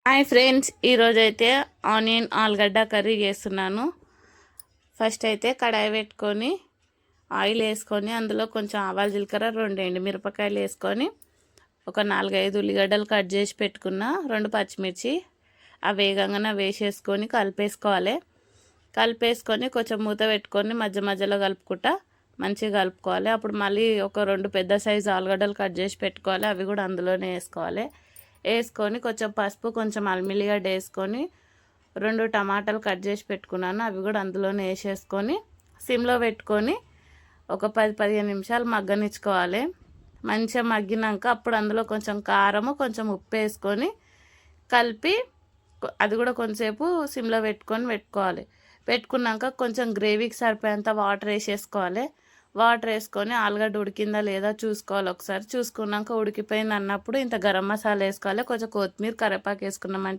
Hi friends, ఈరోజైతే onion ఆలుగడ్డ curry చేస్తున్నాను. ఫస్ట్ అయితే కడాయి పెట్టుకొని ఆయిల్ వేసుకొని అందులో కొంచెం ఆవాలు జీలకర్ర 2 ఎండుమిరపకాయలు వేసుకొని ఒక 4-5 ఉల్లిగడ్డలు కట్ చేసి పెట్టుకున్న 2 పచ్చిమిర్చి అవి వేగంగానే వేసేసుకొని కలిపేసుకొని కొంచెం మూత పెట్టుకొని మధ్య మధ్యలో కలుపుకుంటా మంచిగా కలుపుకోవాలి. అప్పుడు మళ్ళీ ఒక 2 పెద్ద సైజు ఆలుగడ్డలు కట్ చేసి పెట్టుకోవాలి, అవి కూడా అందులోనే వేసుకొని కొంచెం పసుపు కొంచెం అల్మిల్లిగడ్డ వేసుకొని 2 టమాటాలు కట్ చేసి పెట్టుకున్నాను, అవి కూడా అందులోనే వేసేసుకొని సిమ్లో పెట్టుకొని ఒక 10-15 నిమిషాలు మగ్గనిచ్చుకోవాలి. మంచిగా మగ్గినాక అప్పుడు అందులో కొంచెం కారము కొంచెం ఉప్పు వేసుకొని కలిపి అది కూడా కొంచెంసేపు సిమ్లో పెట్టుకోవాలి. పెట్టుకున్నాక కొంచెం గ్రేవీకి సరిపోయేంత వాటర్ వేసేసుకోవాలి. వాటర్ వేసుకొని ఆలుగడ్డ ఉడికిందా లేదా చూసుకోవాలి. ఒకసారి చూసుకున్నాక ఉడికిపోయింది అన్నప్పుడు ఇంత గరం మసాలా వేసుకోవాలి. కొంచెం కొత్తిమీర కరివేపాకు వేసుకున్నామంటే